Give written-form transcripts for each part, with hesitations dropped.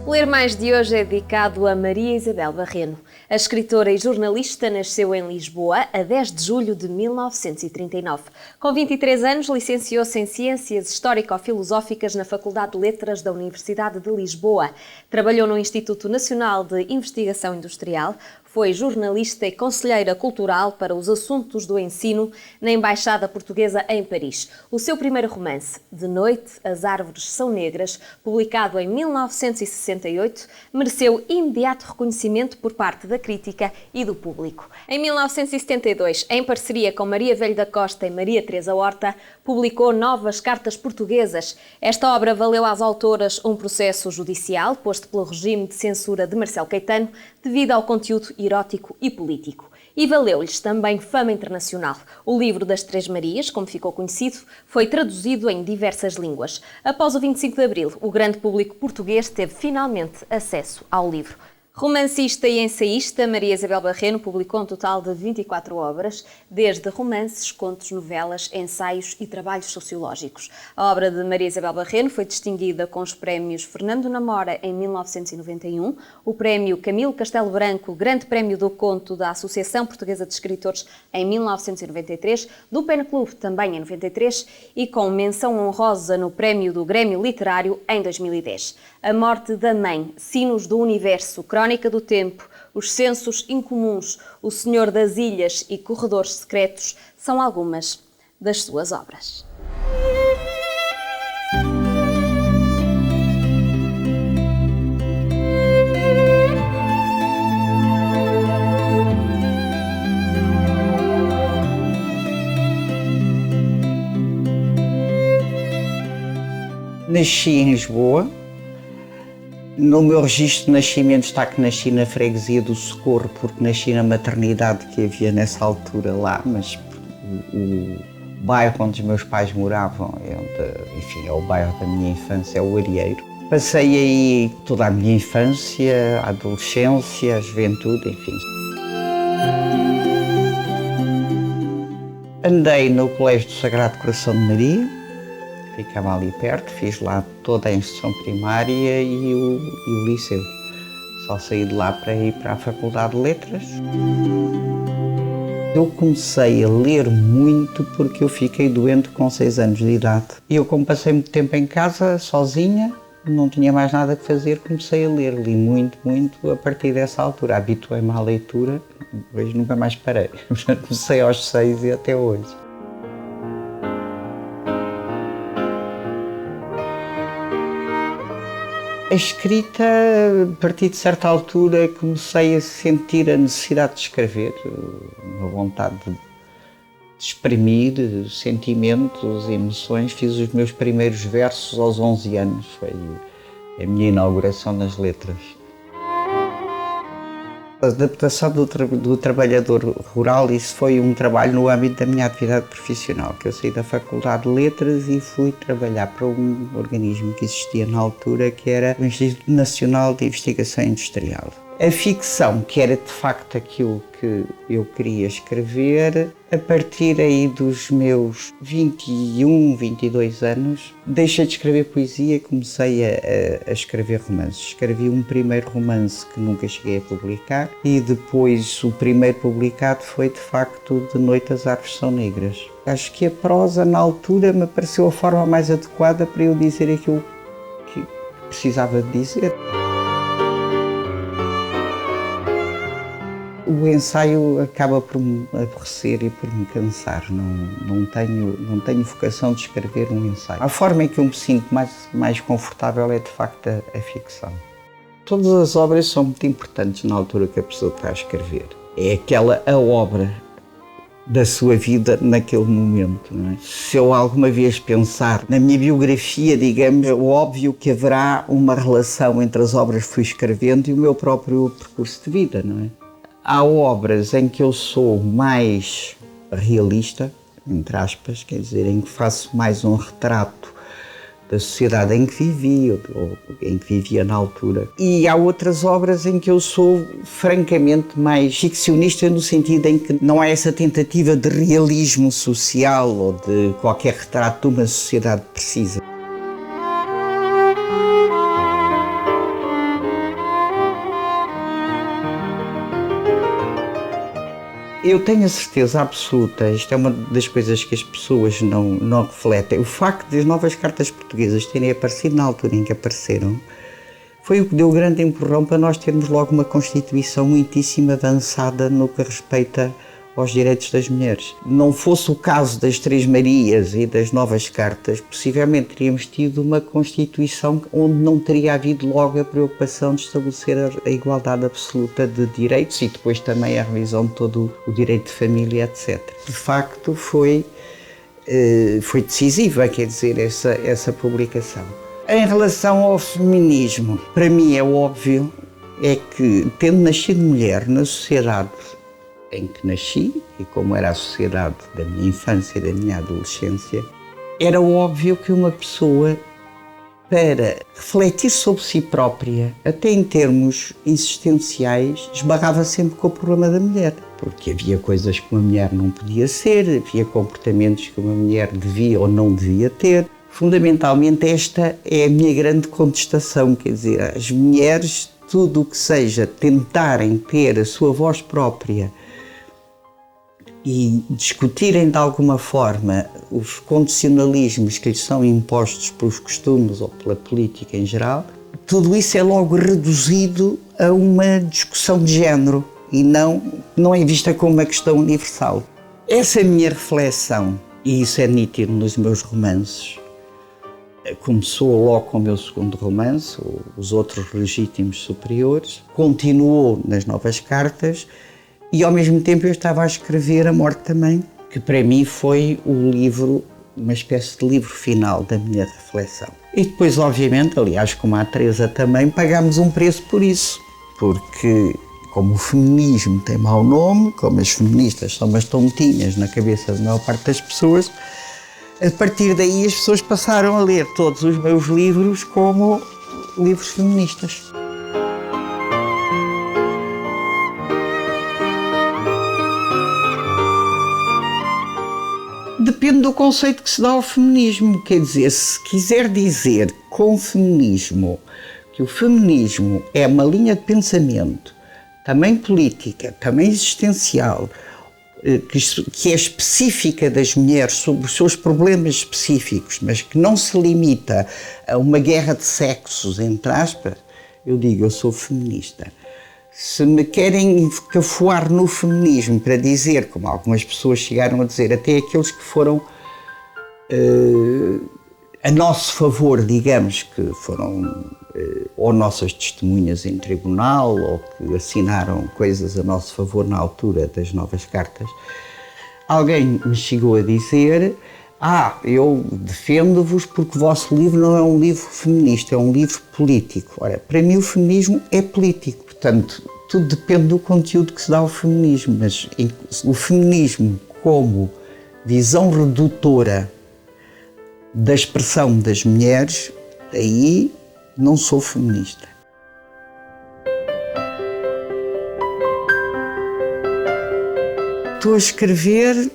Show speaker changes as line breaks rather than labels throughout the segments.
O Ler Mais de hoje é dedicado a Maria Isabel Barreno. A escritora e jornalista nasceu em Lisboa a 10 de julho de 1939. Com 23 anos, licenciou-se em Ciências Histórico-Filosóficas na Faculdade de Letras da Universidade de Lisboa. Trabalhou no Instituto Nacional de Investigação Industrial, foi jornalista e conselheira cultural para os assuntos do ensino na Embaixada Portuguesa em Paris. O seu primeiro romance, De Noite, as Árvores São Negras, publicado em 1968, mereceu imediato reconhecimento por parte da crítica e do público. Em 1972, em parceria com Maria Velho da Costa e Maria Teresa Horta, publicou Novas Cartas Portuguesas. Esta obra valeu às autoras um processo judicial posto pelo regime de censura de Marcelo Caetano devido ao conteúdo erótico e político. E valeu-lhes também fama internacional. O livro das Três Marias, como ficou conhecido, foi traduzido em diversas línguas. Após o 25 de Abril, o grande público português teve finalmente acesso ao livro. Romancista e ensaísta, Maria Isabel Barreno publicou um total de 24 obras, desde romances, contos, novelas, ensaios e trabalhos sociológicos. A obra de Maria Isabel Barreno foi distinguida com os prémios Fernando Namora em 1991, o prémio Camilo Castelo Branco, Grande Prémio do Conto da Associação Portuguesa de Escritores em 1993, do Pen Club também em 93 e com menção honrosa no prémio do Grêmio Literário em 2010. A Morte da Mãe, Sinos do Universo, Crónica do Tempo, Os Censos Incomuns, O Senhor das Ilhas e Corredores Secretos são algumas das suas obras.
Nasci em Lisboa. No meu registro de nascimento está que nasci na freguesia do Socorro, porque nasci na maternidade que havia nessa altura lá, mas o bairro onde os meus pais moravam, é o bairro da minha infância, é o Arieiro. Passei aí toda a minha infância, a adolescência, a juventude, enfim. Andei no Colégio do Sagrado Coração de Maria, ficava ali perto, fiz lá toda a instrução primária e o liceu. Só saí de lá para ir para a Faculdade de Letras. Eu comecei a ler muito porque eu fiquei doente com 6 anos de idade. E eu, como passei muito tempo em casa, sozinha, não tinha mais nada que fazer, comecei a ler. Li muito, muito a partir dessa altura. Habituei-me à leitura, depois nunca mais parei. Comecei aos 6 e até hoje. A escrita, a partir de certa altura, comecei a sentir a necessidade de escrever, uma vontade de exprimir sentimentos, emoções. Fiz os meus primeiros versos aos 11 anos, foi a minha inauguração nas letras. A adaptação do trabalhador rural, isso foi um trabalho no âmbito da minha atividade profissional, que eu saí da Faculdade de Letras e fui trabalhar para um organismo que existia na altura, que era o Instituto Nacional de Investigação Industrial. A ficção, que era de facto aquilo que eu queria escrever, a partir aí dos meus 21, 22 anos, deixei de escrever poesia e comecei a escrever romances. Escrevi um primeiro romance que nunca cheguei a publicar e depois o primeiro publicado foi de facto De Noite as Árvores São Negras. Acho que a prosa na altura me pareceu a forma mais adequada para eu dizer aquilo que precisava de dizer. O ensaio acaba por me aborrecer e por me cansar. Não tenho vocação de escrever um ensaio. A forma em que eu me sinto mais confortável é de facto a ficção. Todas as obras são muito importantes na altura que a pessoa está a escrever. É a obra da sua vida naquele momento, não é? Se eu alguma vez pensar na minha biografia, digamos, é óbvio que haverá uma relação entre as obras que fui escrevendo e o meu próprio percurso de vida, não é? Há obras em que eu sou mais realista, entre aspas, quer dizer, em que faço mais um retrato da sociedade em que vivi, ou em que vivia na altura. E há outras obras em que eu sou francamente mais ficcionista, no sentido em que não há essa tentativa de realismo social ou de qualquer retrato de uma sociedade precisa. Eu tenho a certeza absoluta, isto é uma das coisas que as pessoas não refletem, o facto de as novas cartas portuguesas terem aparecido na altura em que apareceram, foi o que deu o grande empurrão para nós termos logo uma Constituição muitíssimo avançada no que respeita aos direitos das mulheres. Não fosse o caso das Três Marias e das novas cartas, possivelmente teríamos tido uma Constituição onde não teria havido logo a preocupação de estabelecer a igualdade absoluta de direitos e depois também a revisão de todo o direito de família, etc. De facto, foi decisiva, quer dizer, essa publicação. Em relação ao feminismo, para mim é óbvio que, tendo nascido mulher na sociedade em que nasci, e como era a sociedade da minha infância e da minha adolescência, era óbvio que uma pessoa, para refletir sobre si própria, até em termos existenciais, esbarrava sempre com o problema da mulher. Porque havia coisas que uma mulher não podia ser, havia comportamentos que uma mulher devia ou não devia ter. Fundamentalmente, esta é a minha grande contestação, quer dizer, as mulheres, tudo o que seja tentarem ter a sua voz própria e discutirem de alguma forma os condicionalismos que lhes são impostos pelos costumes ou pela política em geral, tudo isso é logo reduzido a uma discussão de género e não é vista como uma questão universal. Essa minha reflexão, e isso é nítido nos meus romances, começou logo com o meu segundo romance, Os Outros Legítimos Superiores, continuou nas novas cartas e ao mesmo tempo eu estava a escrever A Morte Também, que para mim foi o livro, uma espécie de livro final da minha reflexão. E depois, obviamente, aliás, como a Teresa também, pagámos um preço por isso, porque como o feminismo tem mau nome, como as feministas são umas tontinhas na cabeça da maior parte das pessoas, a partir daí as pessoas passaram a ler todos os meus livros como livros feministas. Depende do conceito que se dá ao feminismo. Quer dizer, se quiser dizer com feminismo que o feminismo é uma linha de pensamento, também política, também existencial, que é específica das mulheres sobre os seus problemas específicos, mas que não se limita a uma guerra de sexos, entre aspas, eu digo, eu sou feminista. Se me querem cafoar no feminismo para dizer, como algumas pessoas chegaram a dizer, até aqueles que foram a nosso favor, digamos, que foram ou nossas testemunhas em tribunal ou que assinaram coisas a nosso favor na altura das novas cartas, alguém me chegou a dizer: eu defendo-vos porque o vosso livro não é um livro feminista, é um livro político. Ora, para mim o feminismo é político, portanto, tudo depende do conteúdo que se dá ao feminismo, mas o feminismo como visão redutora da expressão das mulheres, aí não sou feminista. Estou a escrever,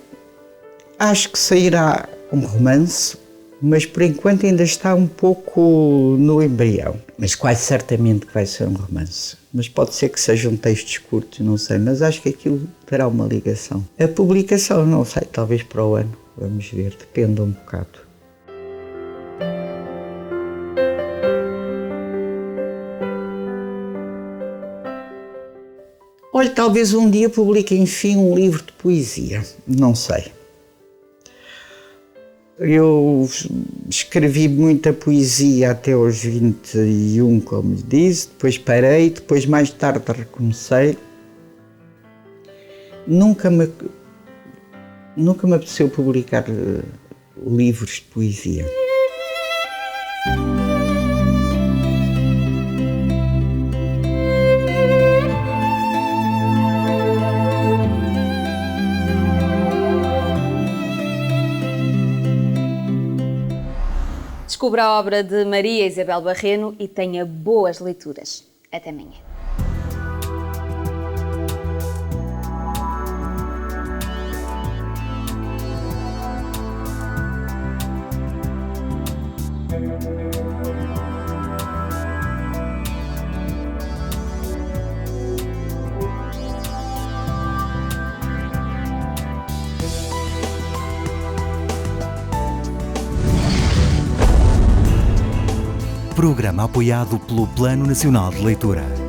acho que sairá um romance, mas por enquanto ainda está um pouco no embrião. Mas quase certamente que vai ser um romance. Mas pode ser que sejam textos curtos, não sei, mas acho que aquilo terá uma ligação. A publicação, não sei, talvez para o ano, vamos ver, depende um bocado. Olha, talvez um dia publique, enfim, um livro de poesia, não sei. Eu escrevi muita poesia até aos 21, como lhe disse, depois parei, depois mais tarde recomecei. Nunca me apeteceu publicar livros de poesia.
Descubra a obra de Maria Isabel Barreno e tenha boas leituras. Até amanhã.
Programa apoiado pelo Plano Nacional de Leitura.